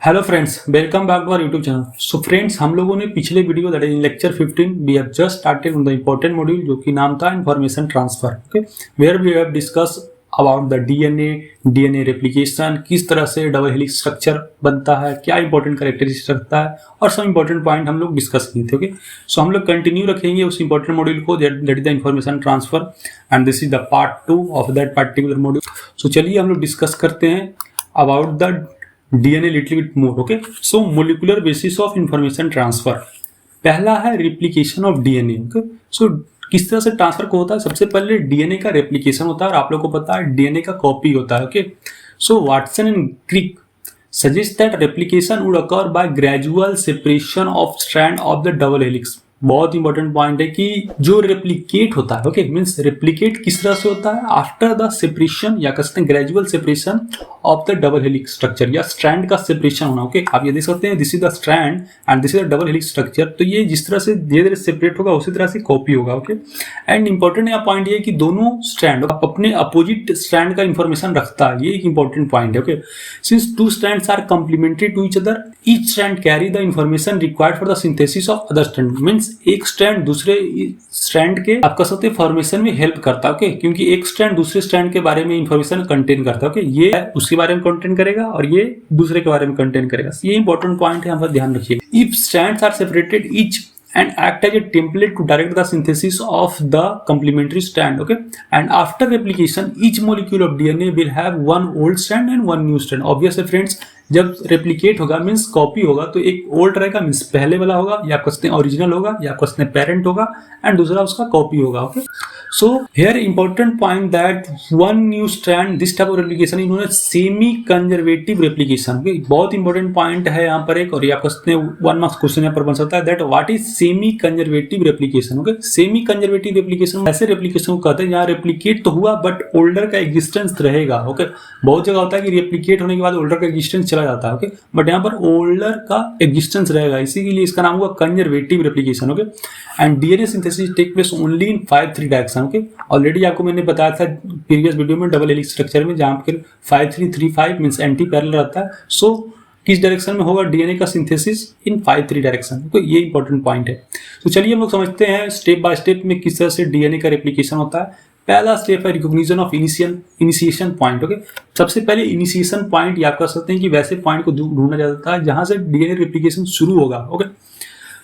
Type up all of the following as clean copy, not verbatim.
Hello friends, welcome back to our YouTube channel. So friends, हम लोगों ने पिछले video that is in lecture 15 we have just started on the important module जो कि नाम था information transfer. Okay, where we have discuss about the DNA replication, किस तरह से डबल हेलिक्स स्ट्रक्चर बनता है, क्या इंपॉर्टेंट कैरेक्टरिस्टिक्स रखता है और सब इंपॉर्टेंट पॉइंट हम लोग डिस्कस किए थे। ओके, सो हम लोग कंटिन्यू रखेंगे उस इंपॉर्टेंट मॉड्यूल को, that is the information transfer and this is the part 2 of that particular module. So चलिए हम लोग डिस्कस करते हैं about the DNA little bit more. Okay, so molecular basis of information transfer. पहला है replication of DNA. Okay, so किस तरह से ट्रांसफर को होता है? सबसे पहले डीएनए का रेप्लिकेशन होता है और आप लोगों को पता है डीएनए का कॉपी होता है। Okay, so Watson and Crick suggest that replication would occur by gradual separation of strand of the double helix. बहुत इंपॉर्टेंट पॉइंट है कि जो रेप्लिकेट होता है, ओके, मींस रेप्लिकेट किस तरह से होता है? आफ्टर द सेपरेशन या कहते हैं gradual separation of the double helix structure, या स्ट्रैंड का सेपरेशन होना। ओके, आप ये देख सकते हैं, this is the strand and this is the double helix structure. तो ये जिस तरह से धीरे धीरे सेपरेट होगा उसी तरह से कॉपी होगा। ओके, एंड इंपॉर्टेंट यहाँ पॉइंट ये है कि दोनों स्ट्रैंड अपने अपोजिट स्ट्रैंड का इंफॉर्मेशन रखता है। ये एक इंपॉर्टेंट पॉइंट है। Okay, since two strands are complementary to each other, each strand carry the information required for the synthesis of other strand. Means एक स्ट्रैंड दूसरे स्ट्रैंड के आप कह सकते हैं फॉर्मेशन में हेल्प करता है। ओके, क्योंकि एक स्ट्रैंड दूसरे स्ट्रैंड के बारे में इंफॉर्मेशन कंटेन करता है। ओके, ये उसके बारे में कंटेन करेगा और ये दूसरे के बारे में कंटेन करेगा। ये इंपॉर्टेंट पॉइंट है, यहाँ पर ध्यान रखिएगा। If strands are separated each and act as a template to direct the synthesis of the complementary strand. Okay, and after replication each molecule of DNA will have one old strand and one new strand. Obvious है friends, जब replicate होगा means copy होगा तो एक old रहेगा means पहले वाला होगा, या आप कहते हैं ओरिजिनल होगा, या आप कहते हैं पेरेंट होगा, एंड दूसरा उसका कॉपी होगा। Okay, so here important point that one new strand this type of replication is known as semi conservative replication. Okay, बहुत इंपॉर्टेंट पॉइंट है यहाँ पर एक, और ये आप कहते हैं 1 मार्क्स क्वेश्चन यहाँ पर बन सकता है that what is semi conservative replication. Okay, semi conservative replication ऐसे रेप्लिकेशन को कहते हैं जहाँ रेप्लिकेट तो हुआ बट ओल्डर का एग्जिस्टेंस रहेगा। ओके, बहुत जगह होता है कि रेप्लिकेट होने के बाद ओल्डर का एग्जिस्टेंस चला जाता है। ओके, बट यहाँ पर ओल्डर का एग्जिस्टेंस रहेगा, इसी के लिए इसका नाम हुआ conservative replication. Okay, and DNA synthesis take place only in 5-3 direction. Okay, already आपको मैंने बताया था प्रीवियस वीडियो में डबल हेलिक्स स्ट्रक्चर में, जहां पर 5-3-3-5 मींस एंटी पैरेलल रहता है। सो किस डायरेक्शन में होगा डीएनए का सिंथेसिस? इन 5-3 डायरेक्शन। तो ये इंपॉर्टेंट पॉइंट है। तो चलिए हम लोग समझते हैं स्टेप बाय स्टेप में किस तरह से डीएनए का रेप्लिकेशन होता है। पहला स्टेप है recognition of initiation point. Okay, सबसे पहले इनिशिएशन पॉइंट या आप कह सकते हैं कि वैसे पॉइंट को ढूंढा जाता है जहां से डीएनए रेप्लिकेशन शुरू होगा। Okay,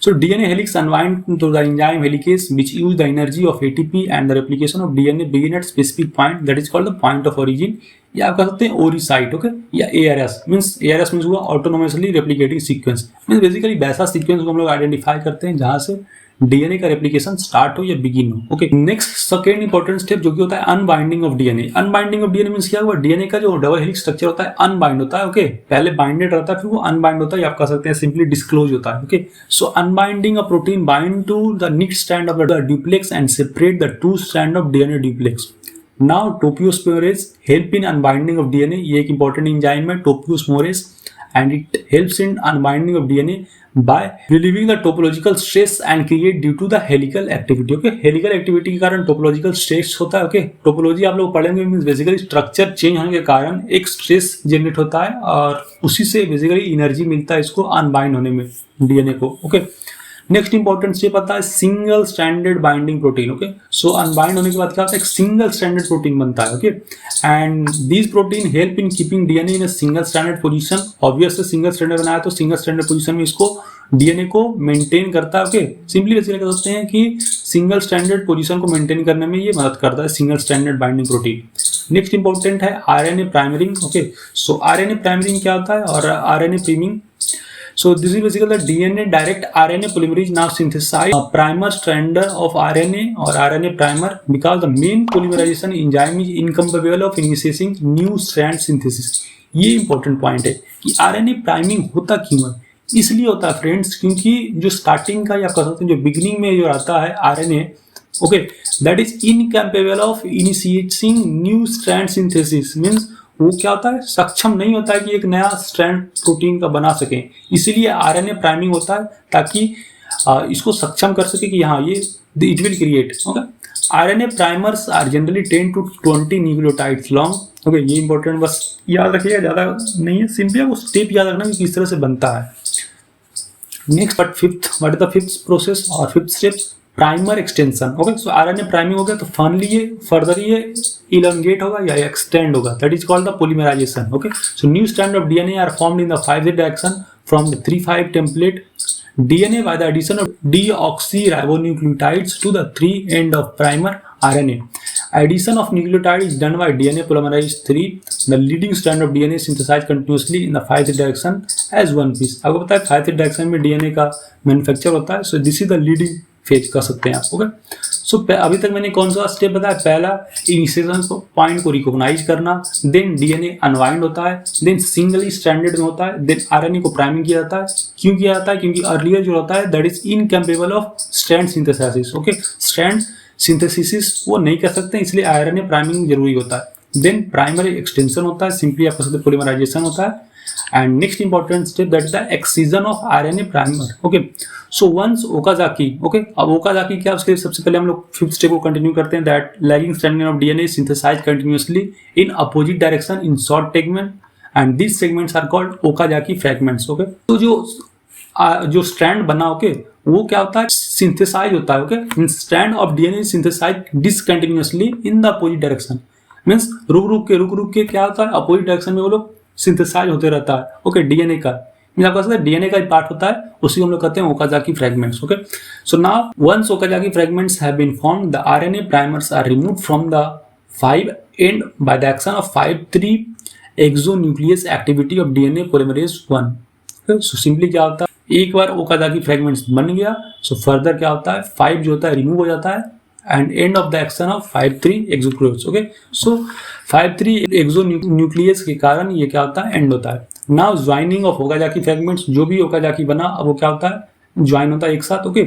so DNA helix unwind to the enzyme helicase which use the energy of ATP and the replication of DNA begin at specific point that is called the point of origin, या आप कह सकते हैं ओरी site. Okay, या ARS means हुआ autonomously replicating sequence. Means basically वैसा sequence को हम लोग आइडेंटिफाई करते हैं जहां से डीएनए का रेप्लिकेशन स्टार्ट हो या बिगिन हो। Okay, next second important step जो कि होता है unbinding of DNA. Unbinding of DNA means क्या हुआ? डीएनए का जो डबल हेलिक्स स्ट्रक्चर होता है अनबाइंड होता है। ओके, पहले बाइंडेड रहता है फिर वो अनबाइंड होता है, आप कह सकते हैं सिंपली डिस्क्लोज होता है। Okay, so unbinding a protein bind to the neat strand of the duplex and separate the two strand of DNA duplex. Now topoisomerase help in unbinding of DNA. ये एक इंपॉर्टेंट एंजाइम है टोपियोस्मोरेज, and it helps in unbinding of DNA by relieving the topological stress and create due to the helical activity. Okay, helical activity के कारण topological stress होता है। Okay, topology आप लोग पढ़ेंगे मींस बेसिकली स्ट्रक्चर चेंज होने के कारण एक स्ट्रेस जनरेट होता है और उसी से बेसिकली एनर्जी मिलता है इसको अनबाइंड होने में डीएनए को। ओके, नेक्स्ट इंपॉर्टेंट स्टेप आता है single stranded binding protein. Okay, so unbind होने के बाद क्या होता है? एक सिंगल स्ट्रैंडेड प्रोटीन बनता है। Okay, and this protein help in keeping DNA in a single stranded position. Obviously single stranded बनाया तो सिंगल स्ट्रैंडेड पोजीशन में इसको डीएनए को मेंटेन करता है। ओके, सिंपली बेसिकली कह सकते हैं कि सिंगल स्ट्रैंडेड पोजीशन को मेंटेन करने में ये मदद करता है single stranded binding protein. Next important है आरएनए प्राइमरिंग। ओके, सो आरएनए प्राइमरिंग क्या होता है और RNA प्रीमिंग? So this is basically the DNA direct RNA polymerase now synthesize a primer strand of RNA or RNA primer because the main polymerization enzyme is incapable of initiating new strand synthesis. ये important point है कि RNA priming होता क्यों है? इसलिए होता है friends क्योंकि जो स्टार्टिंग का या कह सकते हैं जो बिगिनिंग में जो आता है RNA, okay, that is incapable of initiating new strand synthesis means वो क्या होता है? सक्षम नहीं होता है कि एक नया स्ट्रैंड प्रोटीन का बना सके। इसीलिए आरएनए प्राइमिंग होता है ताकि इसको सक्षम कर सके कि हाँ ये it will create. Okay, RNA primers are generally 10 to 20 nucleotides long. Okay, ये इंपॉर्टेंट बस याद रखिएगा, ज़्यादा नहीं है, सिंपली आपको स्टेप याद रखना कि किस तरह से बनता है. Next what is the fifth process और fifth step? Primer extension. Okay, so RNA priming हो गया तो फाइनली ये फर्दर ये इलॉन्गेट होगा या एक्सटेंड होगा. That is called the polymerisation. Okay, so new strand of DNA are formed in the 5' direction from the 3'5 template DNA by the addition of deoxyribonucleotides to the 3 end of primer RNA. Addition of nucleotide is done by DNA polymerase III. The leading strand of DNA synthesized continuously in the 5' direction as one piece. आपको पता है 5' direction में DNA का manufacture होता है. So this is the leading phase कर सकते हैं आप. ओके, सो अभी तक मैंने कौन सा स्टेप बताया? पहला इनिशिएशन पॉइंट को रिकॉग्नाइज करना, देन DNA अनवाइंड होता है, देन सिंगली स्ट्रैंडेड में होता है, देन RNA को प्राइमिंग किया जाता है. क्यों किया जाता है? क्योंकि अर्लियर जो होता है that is incapable of strand synthesis. Okay, strand synthesis वो नहीं कर सकते, इसलिए RNA प्राइमिंग जरूरी होता है. देन प्राइमरी एक्सटेंशन होता है, सिंपली आप कह सकते पॉलीमराइजेशन होता है. And next important step, that is the excision of RNA primer. Okay, so once Okazaki, okay, अब Okazaki क्या, उसके सबसे पहले हम लोग फिफ्थ स्टेप को कंटिन्यू करते हैं. that lagging strand of DNA is synthesized continuously in opposite direction in short segment and these segments are called Okazaki fragments. Okay, तो जो स्ट्रैंड बना, ओके, वो क्या होता है? सिंथेसाइज होता है. Okay, strand of DNA is synthesized discontinuously in the opposite direction. Means रुक के क्या होता है? अपोजिट डायरेक्शन में वो लोग सिंथेसाइज होते रहता है. ओके, DNA का आप कह सकते हैं DNA का ही पार्ट होता है, उसी हम लोग कहते हैं Okazaki fragments. Okay, so now once Okazaki fragments have been formed the RNA primers are removed from the 5 end by the action of 5' exonuclease activity of DNA polymerase 1. Okay, so simply क्या होता है? एक बार Okazaki fragments बन गया, so further क्या होता है? 5 जो होता है रिमूव हो जाता है and end of the action of 5' exonucleus. Okay, so 5' exonucleus के कारण ये क्या होता है? एंड होता है. Now joining of Okazaki fragments, जो भी ओकाजाकी बना अब वो क्या होता है? ज्वाइन होता है एक साथ. Okay,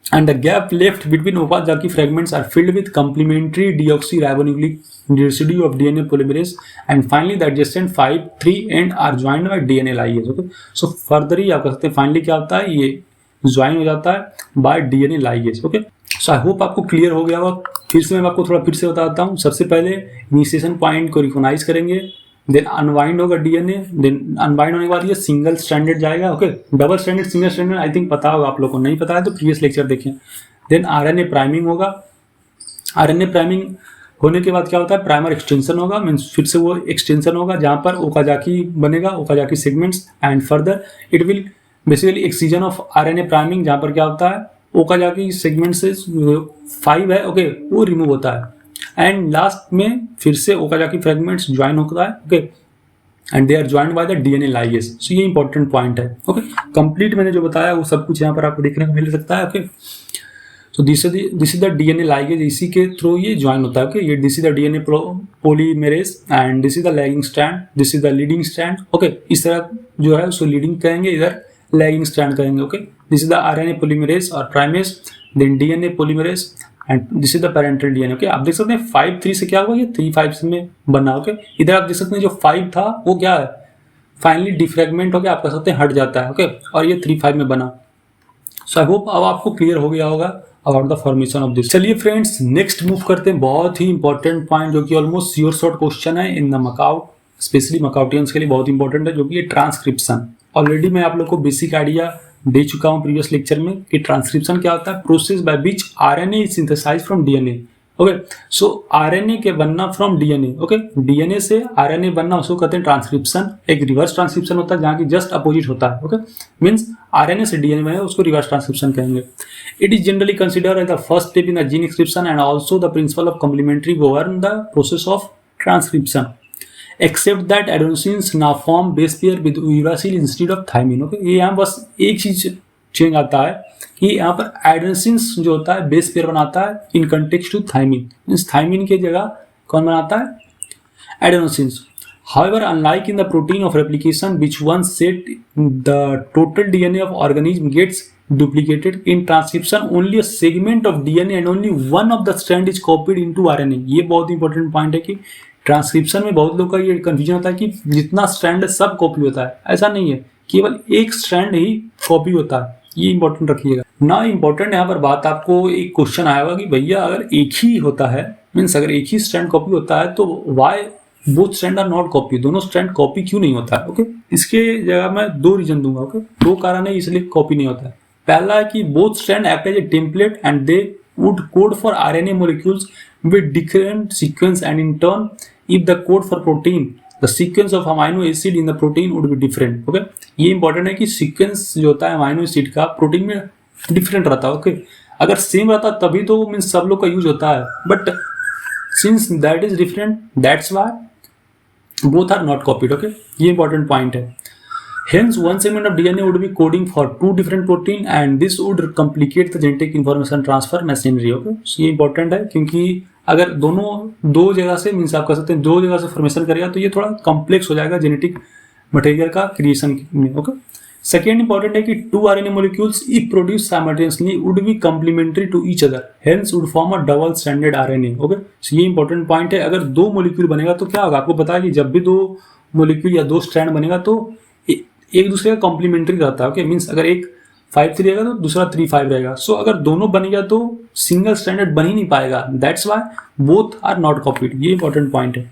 and the gap left between Okazaki fragments are filled with complementary deoxyribonucleic residue of DNA polymerase and finally the adjacent 5' end are joined by DNA ligase. Okay, so further ही आप कह सकते हैं finally क्या होता है? ये join हो जाता है by DNA ligase. Okay, so I hope आपको क्लियर हो गया होगा. फिर से मैं आपको थोड़ा फिर से बताता हूँ. सबसे पहले इनिशिएशन पॉइंट को रिकॉग्नाइज करेंगे, देन अनवाइंड होगा DNA, देन अनवाइंड होने के बाद ये सिंगल स्टैंडर्ड जाएगा. Okay, double standard single standard I think पता होगा आप लोगों को, नहीं पता है तो प्रीवियस लेक्चर देखें. देन RNA प्राइमिंग होगा. RNA प्राइमिंग होने के बाद क्या होता है? प्राइमर एक्सटेंशन होगा, मीन्स फिर से वो एक्सटेंशन होगा जहाँ पर ओकाजाकी बनेगा, Okazaki segments, and further it will basically excision of RNA priming, जहाँ पर क्या होता है? ओकाजाकी सेगमेंट से 5 है, ओके, वो रिमूव होता है एंड लास्ट में फिर से ओकाजाकी फ्रैगमेंट्स ज्वाइन होता है. Okay, and they are joined by the DNA ligase. So ये इंपॉर्टेंट पॉइंट है. ओके, कंप्लीट मैंने जो बताया वो सब कुछ यहाँ पर आपको देखने को मिल सकता है. Okay, so this is the DNA ligase, इसी के थ्रू ये ज्वाइन होता है. ओके, ये this is the DNA polymerase and this is the lagging strand, this is the leading strand. Okay, इस तरह जो है उसको लीडिंग कहेंगे, इधर लैगिंग स्ट्रैंड कहेंगे. Okay, this is the RNA polymerase और primase, then DNA polymerase and this is the parental DNA. Okay, आप देख सकते हैं 5' से क्या हुआ? ये 3'5 में बना. ओके, इधर आप देख सकते हैं जो 5 था वो क्या है? फाइनली डिफ्रैगमेंट हो गया, आप कह सकते हैं हट जाता है. ओके, और ये 3'5 में बना. सो आई होप अब आपको क्लियर हो गया होगा about the formation of this. चलिए फ्रेंड्स, नेक्स्ट मूव करते हैं. बहुत ही इंपॉर्टेंट पॉइंट जो कि ऑलमोस्ट श्योर शॉर्ट क्वेश्चन है इन द मकाउट, स्पेशली मकाउटियंस के लिए बहुत इंपॉर्टेंट है, जो कि ये ट्रांसक्रिप्शन. ऑलरेडी मैं आप लोग को बेसिक आइडिया दे चुका हूं प्रीवियस लेक्चर में कि ट्रांसक्रिप्शन क्या होता है? Process by which RNA is synthesized from DNA. Okay, so RNA के बनना फ्रॉम DNA. ओके, DNA से RNA बनना उसको कहते हैं ट्रांसक्रिप्शन. एक रिवर्स ट्रांसक्रिप्शन होता है जहाँ की जस्ट अपोजिट होता है. ओके, मीन्स RNA से DNA बने उसको रिवर्स ट्रांसक्रिप्शन कहेंगे. It is generally considered as the first step in the gene expression and also the principle of complementary govern the process of transcription. Except that adenosines now form base pair with uracil instead of thymine. Okay, ये यहाँ बस एक चीज change आता है कि यहाँ पर एडेनोसिन्स जो होता है बेस पेयर बनाता है in context to thymine. Means thymine की जगह कौन बनाता है? एडेनोसिन्स. However, unlike in the protein of replication, which once set the total DNA of organism gets duplicated, in transcription only a segment of DNA and only one of the strand is copied into RNA. ये बहुत important point है कि transcription में बहुत लोग का ये confusion होता है कि जितना स्ट्रैंड सब कॉपी होता है. ऐसा नहीं है, केवल एक स्ट्रैंड ही कॉपी होता है. ये इंपॉर्टेंट रखिएगा. ना इंपॉर्टेंट यहाँ पर बात, आपको एक क्वेश्चन आएगा कि भैया अगर एक ही होता है, मीन्स अगर एक ही स्ट्रैंड कॉपी होता है तो why both strand are not copy, दोनों स्ट्रैंड कॉपी क्यों नहीं होता है? ओके, इसके जगह मैं 2 रीजन दूंगा। ओके, 2 कारण है इसलिए कॉपी नहीं होता है। पहला है कि both strand act as a template and they would code for RNA molecules with different sequence, and in turn if the code for protein the sequence of amino acid in the protein would be different. Okay, ये important है कि sequence जो होता है amino acid का protein में different रहता है। ओके, अगर सेम रहता तभी तो मीन्स सब लोग का यूज होता है, but since that is different that's why both are not copied. Okay, ये इंपॉर्टेंट पॉइंट है। Hence, one segment of DNA would be coding for 2 different protein, and this would complicate the genetic information transfer machinery. Okay, so ये important है क्योंकि अगर दोनों 2 जगह से means आप कह सकते हैं 2 जगह से फॉर्मेशन करेगा तो ये थोड़ा कॉम्प्लेक्स हो जाएगा जेनेटिक मटेरियल का क्रिएशन में। ओके, सेकेंड इंपॉर्टेंट है कि 2 RNA molecules if produced simultaneously would be complementary to each other, hence would form a double stranded RNA. Okay, so ये इंपॉर्टेंट पॉइंट है। अगर 2 मोलिक्यूल बनेगा तो क्या होगा, आपको पता है कि जब भी 2 मोलिक्यूल या 2 स्ट्रैंड बनेगा तो एक दूसरे का कॉम्प्लीमेंट्री रहता है। ओके, मीन्स अगर एक 5-3 रहेगा तो दूसरा 3-5 रहेगा। सो अगर दोनों बनेगा तो सिंगल स्टैंडर्ड बन ही नहीं पाएगा, that's why both are not copied. ये इंपॉर्टेंट पॉइंट है।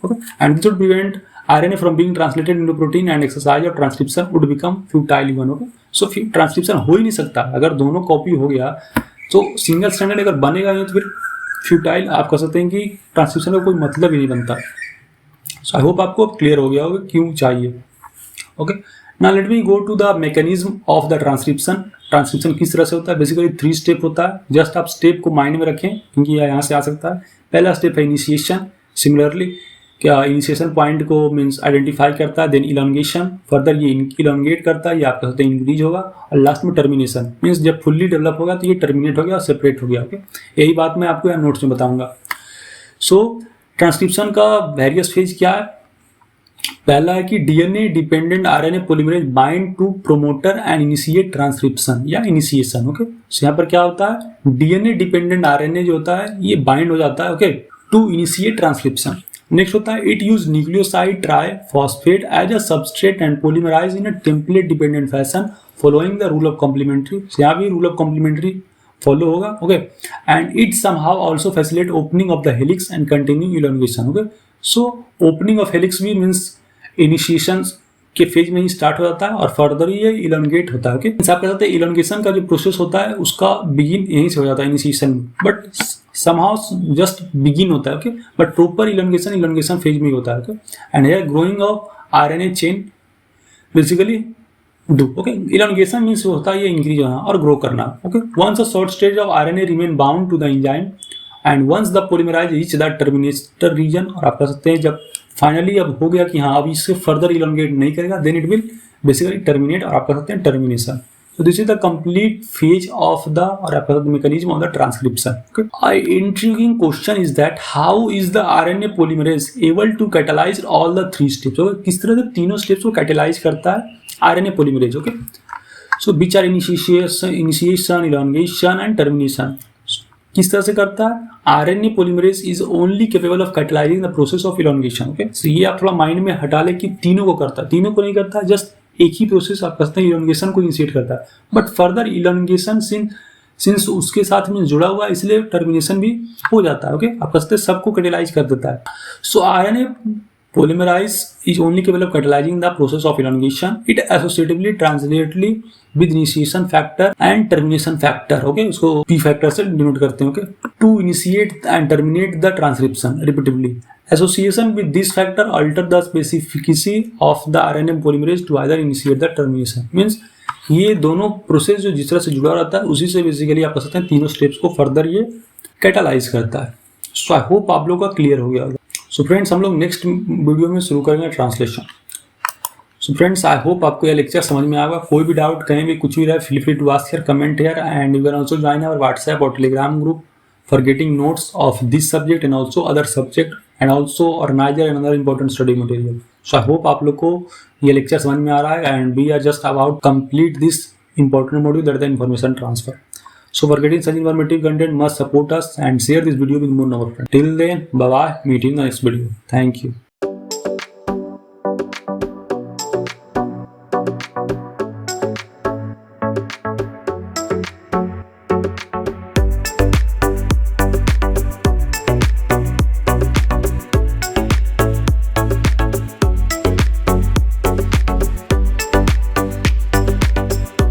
Okay, and this would prevent RNA from being translated into protein and exercise of transcription would become futile even. Okay, so transcription हो ही नहीं सकता अगर दोनों कॉपी हो गया, तो सिंगल स्टैंडर्ड अगर बनेगा नहीं तो फिर फ्यूटाइल आप कह सकते हैं कि ट्रांसक्रिप्शन का कोई मतलब ही नहीं बनता। सो आई होप आपको क्लियर हो गया होगा क्यों चाहिए। Okay, now let me go to the mechanism of the transcription. Transcription किस तरह से होता है? बेसिकली 3 स्टेप होता है। जस्ट आप स्टेप को माइंड में रखें क्योंकि यह यहाँ से आ सकता है। पहला स्टेप है इनिशिएशन। सिमिलरली क्या इनिशिएशन पॉइंट को मीन्स आइडेंटिफाई करता है, देन इलोंगेशन, फर्दर ये इलोंगेट करता है, ये आप कहते हैं इंक्रीज होगा, और लास्ट में टर्मिनेशन मीन्स जब फुल्ली डेवलप होगा तो ये टर्मिनेट हो गया और सेपरेट हो गया। ओके, यही बात मैं आपको यहाँ नोट्स में बताऊंगा। सो ट्रांसक्रिप्शन का वेरियस फेज क्या है? पहला है कि DNA dependent RNA polymerase bind to promoter and initiate transcription या इनिशिएशन। ओके, सो यहाँ पर क्या होता है, डीएनए डिपेंडेंट आरएनए जो होता है ये बाइंड हो जाता है okay to initiate transcription. Next होता है it use nucleoside triphosphate as a substrate and polymerize in a template dependent fashion following the rule of complementary. यहाँ भी रूल ऑफ कॉम्प्लीमेंट्री फॉलो होगा। Okay, and it somehow also facilitate opening of the helix and continue elongation. Okay, so opening of helix भी means initiation के phase में ही start हो जाता है और फर्दर ये इलोंगेट होता है। ओके, आप कह सकते हैं इलोंगेशन का जो प्रोसेस होता है उसका बिगिन यहीं से हो जाता है इनिशिएशन में, बट समहाउ जस्ट बिगिन होता है। Okay, but proper elongation phase में ही होता है। Okay, and here growing of RNA chain basically do. Okay, elongation means होता है ये इंक्रीज होना और ग्रो करना। Okay, once a short stage of RNA remain bound to the enzyme and once the polymerize reach the terminator region, और आप कह सकते हैं जब फाइनली अब हो गया कि हाँ अब इससे फर्दर इलोंगेट नहीं करेगा, then it will basically terminate, और आप कह सकते हैं termination. So this is the complete phase of the mechanism of the transcription. Okay. An intriguing question is that how is the RNA polymerase able to catalyze all the 3 steps? Okay. किस तरह से तीनों steps को catalyze करता है RNA polymerase? Okay. So which are initiation, elongation and termination. किस तरह से करता है? RNA polymerase is only capable of catalyzing the process of elongation. Okay. So ये आप थोड़ा माइंड में हटा ले कि तीनों को करता है, तीनों को नहीं करता, जस्ट एक ही प्रोसेस आप कहते हैं इलोंगेशन को इनिशिएट करता है, बट फर्दर इलोंगेशन सिंस उसके साथ में जुड़ा हुआ है इसलिए टर्मिनेशन भी हो जाता है। ओके, आप कहते हैं सबको कैटेलाइज कर देता है। सो RNA polymerase is only capable of catalyzing the process of elongation. It associatively translatedly with initiation factor and termination factor. Okay, उसको P factor से डिनोट करते हैं। Okay, to initiate and terminate the transcription repeatedly. Association with this factor alter the specificity of the RNA polymerase to either initiate the termination. Means ये दोनों process जो जिस तरह से जुड़ा रहता है उसी से बेसिकली आप कह सकते हैं तीनों स्टेप्स को फर्दर ये कैटालाइज करता है। सो आई होप आप लोगों का क्लियर हो गया होगा। सो फ्रेंड्स, हम लोग नेक्स्ट वीडियो में शुरू करेंगे ट्रांसलेशन। सो फ्रेंड्स, आई होप आपको यह लेक्चर समझ में आएगा। कोई भी डाउट कहीं भी कुछ भी रहे, feel free to ask here, comment here, and you can also join our WhatsApp और Telegram group for getting notes of this subject and also other subject and also organiser and other important study material. So I hope आप लोग को ये lecture समझ में आ रहा है, and we are just about complete this important module, that is the information transfer. So for getting such informative content, must support us and share this video with more number of friends. Till then, bye bye, meet you in the next video. Thank you.